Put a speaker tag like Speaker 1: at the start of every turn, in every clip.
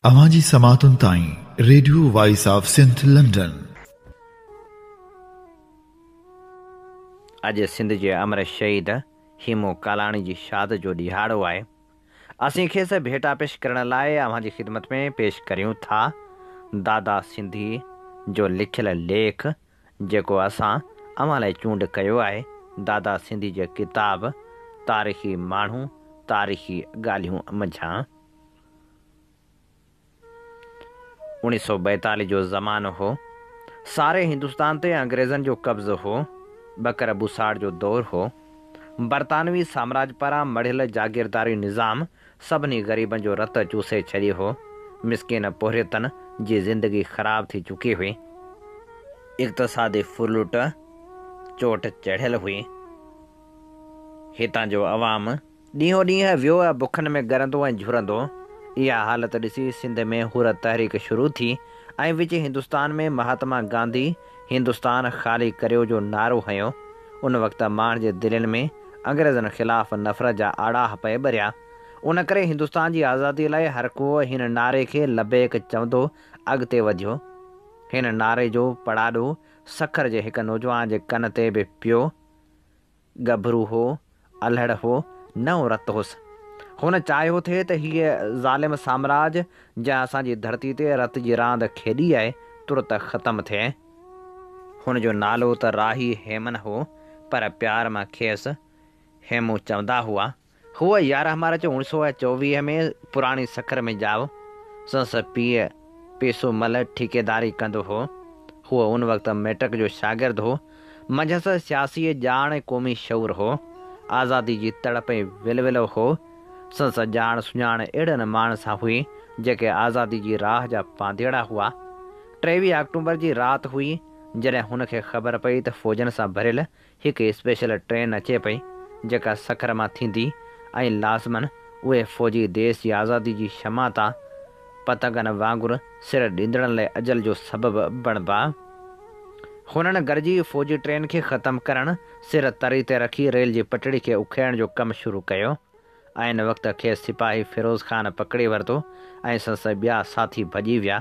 Speaker 1: अवाजी समातुन ताई Radio Voice of Sindh London.
Speaker 2: अॼु सिंध जे अमर शहीद हीमो कालाणी जी शाद जो ॾिहाड़ो आहे। असीं खेसि भेटा पेश करण लाइ अव्हांजी ख़िदमत में पेश करियूं था दादा सिंधी जो लिखियलु लेख, जेको असां अव्हां लाइ चूंड कयो आहे। दादा सिंधी जे किताब तारीख़ी माण्हू तारीख़ी ॻाल्हियूं मंझां। 1942 जो ज़मानो हो। सारे हिंदुस्तान ते अंग्रेज़नि जो कब्ज़ो हो। बकर बुसाड़ जो दौर हो। बरतानवी साम्राज्य पारां मढ़ियल जागीरदारी निज़ाम सभिनी ग़रीबनि जो रत चूसे छॾियो हो। मिसकिन पोहरियतनि जी ज़िंदगी ख़राब थी चुकी हुई। इक़्तिसादी फुलुट चोट चढ़ियल हुई। हितां जो अवाम ॾींहों ॾींहुं वियो बुखनि में ॻरंदो ऐं झुरंदो। इहा हालत ॾिसी सिंध में हुर तहरीक शुरू थी ऐं विच हिंदुस्तान में महात्मा गांधी हिंदुस्तान ख़ाली करियो जो नारो हंयो। उन वक़्तु माण्हुनि जे दिलनि में अंग्रेज़नि ख़िलाफ़ नफ़रत जा आड़ाह पए ॿरिया। उन करे हिंदुस्तान जी आज़ादीअ लाइ हर को हिन नारे खे लबेक चवंदो अॻिते वधियो। हिन नारे जो पड़ाॾो सखर जे हिकु नौजवान जे कन ते बि पियो। गभरू हो, अल्हड़ हो, नओं रत हुउसि। हुन चाहियो थे त हीअ ज़ालिम साम्राज्य जंहिं असांजी धरती ते रत जी रांदि खेॾी आहे तुरत ख़तमु थिए। हुन जो नालो त राही हेमन हो, पर प्यार मां खेसि हेमू चवंदा हुआ। हूअ 11 मार्च 1924 में पुराणी सखर में जाओ। संस पीउ पेसूमल ठेकेदारी कंदो हो। हूअ उन वक़्तु मेट्रिक जो शागिर्दु हो। मंझंदि सियासी ॼाण ऐं क़ौमी शऊर हो। आज़ादी जी तड़प ऐं विलविलो हो। संस ॼाण सुञाण अहिड़नि माण्हुनि सां हुई जेके आज़ादी जी राह जा पांधेड़ा हुआ। 23 अक्टूबर जी राति हुई जॾहिं हुनखे ख़बर पई त फ़ौजनि सां भरियल हिकु स्पेशल ट्रेन अचे पई जेका सखर मां थींदी ऐं लाज़मन उहे फ़ौजी देश जी आज़ादी जी क्षमा तां पतंगनि वांगुरु सिर ॾींदड़नि लाइ अजल जो सबबु बणिबा। हुननि गॾिजी फ़ौजी ट्रेन खे ख़तमु करणु, सिर तरी ते रखी रेल जी पटड़ी खे उखेड़ जो कमु शुरू कयो। ऐं इन वक़्त खे सिपाही फिरोज़ ख़ान पकिड़े वरितो ऐं संसद ॿिया साथी भॼी विया।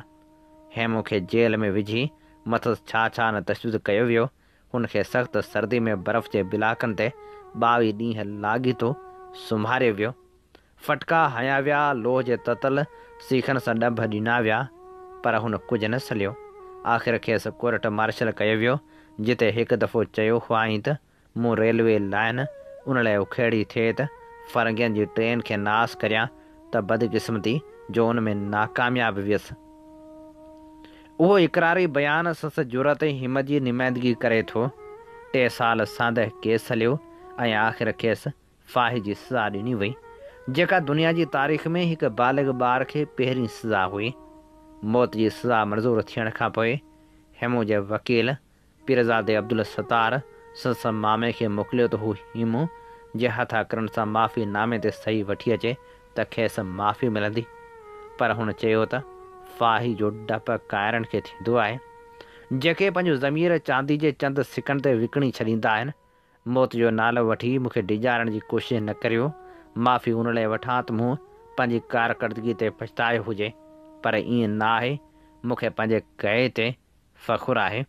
Speaker 2: हेमू खे जेल में विझी मथसि छा न तशदुद कयो वियो। हुनखे सख़्तु सर्दी में बर्फ़ जे बिलाकनि ते 22 ॾींहं लाॻीतो सुम्हारियो वियो। फटका हया विया, लोह जे ततल सीखनि सां ॾंभ ॾिना विया, पर हुन कुझु न सलियो। आख़िर खेसि कोर्ट मार्शल कयो वियो, जिते हिकु दफ़ो चयो हुआईं त मूं रेलवे लाइन उन लाइ उखेड़ी थिए त फ़र्ंगियुनि जी ट्रेन खे नास करियां त बदकिस्मती जो उन में नाकामयाबु वियसि। उहो इक़रारी बयानु संस जुरत ऐं हिमत जी नुमाइंदगी करे थो। 3 साल सांदहि केस हलियो ऐं आख़िर खेसि फाही जी सज़ा ॾिनी वई, जेका दुनिया जी तारीख़ में हिकु बालिग़ ॿार खे पहिरीं सज़ा हुई। मौत जी सज़ा मंज़ूरु थियण खां पोइ हेमू जे वकील पीरज़ादे अब्दुल सत्तार संस मामे खे मोकिलियो त हू हीमू जे हथां करण सां माफ़ी नामे ते सही वठी अचे त खेसि माफ़ी मिलंदी। पर हुन चयो त फाही जो डपु काइरनि खे थींदो आहे, जेके पंहिंजो ज़मीर चांदी जे चंद सिकनि ते विकिणी छॾींदा आहिनि। मौत जो नालो वठी मूंखे डिॼारण जी कोशिशि न करियो। माफ़ी उन लाइ वठां त मूं पंहिंजी कारकर्दगी ते पछतायो हुजे, पर ईअं न आहे। मूंखे पंहिंजे कए ते फ़ख़ुरु आहे,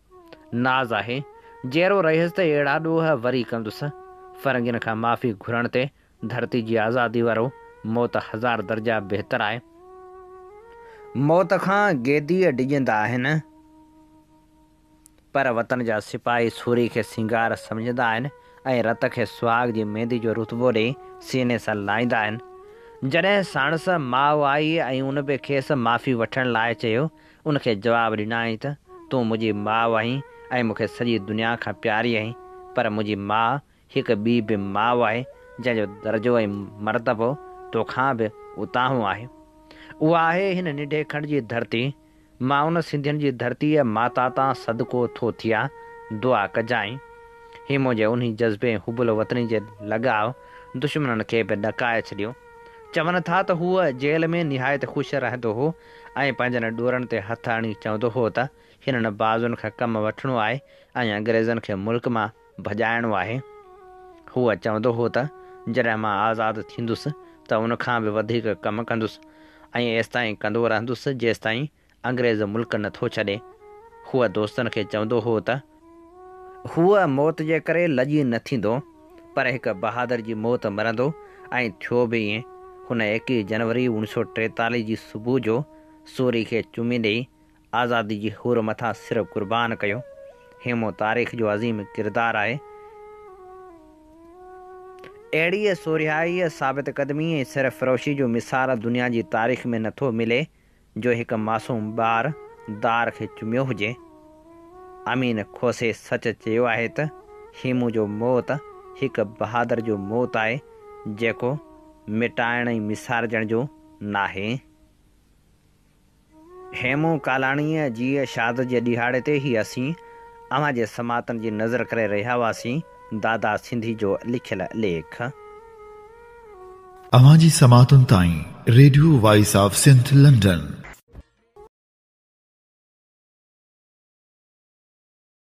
Speaker 2: नाज़ आहे। जहिड़ो रहियसि त अहिड़ा ॾोह वरी कंदुसि। फ़र्ंगियुनि खां माफ़ी घुरण ते धरती जी आज़ादी वारो मौत 1000 दर्जा बहितर आहे। मौत खां गेदीअ डिॼंदा आहिनि, पर वतन जा सिपाही सूरी खे सिंगार सम्झंदा आहिनि ऐं रत खे सुहाग जी मेंदी जो रुतबो ॾेई सीने सां लाहींदा आहिनि। जॾहिं साणस माउ आई ऐं उन बि खेसि माफ़ी वठण लाइ चयो, उनखे जवाबु ॾिनाई त तूं मुंहिंजी माउ आहीं ऐं मूंखे सॼी दुनिया खां प्यारी आहीं, पर मुंहिंजी माउ हिकु ॿी बि माउ आहे जंहिंजो दर्जो ऐं मर्तबो तोखां बि उतां आहे। उहा आहे हिन निढे खंड जी धरती। मां उन सिंधियुनि जी धरतीअ माता तां सदको थो थियां, दुआ कजांइ। हीमो जे उन जज़्बे हुबुल वतनी जे लॻाव दुश्मननि खे बि ॾकाए छॾियो। चवनि था त हूअ जेल में निहायत ख़ुशि रहंदो हो ऐं पंहिंजनि ॾोरनि ते हथ हणी चवंदो हो त हिननि बाज़ुनि खां कमु वठिणो आहे ऐं अंग्रेज़नि खे मुल्क मां भॼाइणो आहे। हूअ चवंदो हो त जॾहिं मां आज़ादु थींदुसि त उनखां बि वधीक कमु कंदुसि। ऐं एसि ताईं कंदो रहंदुसि जेसि ताईं अंग्रेज़ मुल्क नथो छॾे। हूअ दोस्तनि खे चवंदो हो त हूअ मौत जे करे लॼी न थींदो, पर हिकु बहादुर जी मौत मरंदो। ऐं थियो बि ईअं। हुन 21 जनवरी 1943 जी सुबुह जो सूरी खे चुमी ॾेई आज़ादी जी हुर मथां सिर क़ुर्बान कयो। हेमो तारीख़ जो अज़ीम किरदारु आहे। अहिड़ी सोरिहाई, साबित क़दमी ऐं सिरफ़रोशी जो मिसाल दुनिया जी तारीख़ में नथो मिले जो हिकु मासूम ॿार दार खे चुमियो हुजे। अमीन खोसे सच चयो आहे त हेमू जो मौत हिकु बहादुर जो मौत आहे जेको मिटाइण ऐं मिसारजण जो नाहे। हेमू कालाणीअ जी शाद जे ॾिहाड़े ते ई असीं अव्हां जे समातनि जी नज़र करे रहिया हुआसीं दादा सिंधी जो लिखियल लेख।
Speaker 1: अव्हां जी समातुनि ताईं Radio Voice of Sindh London.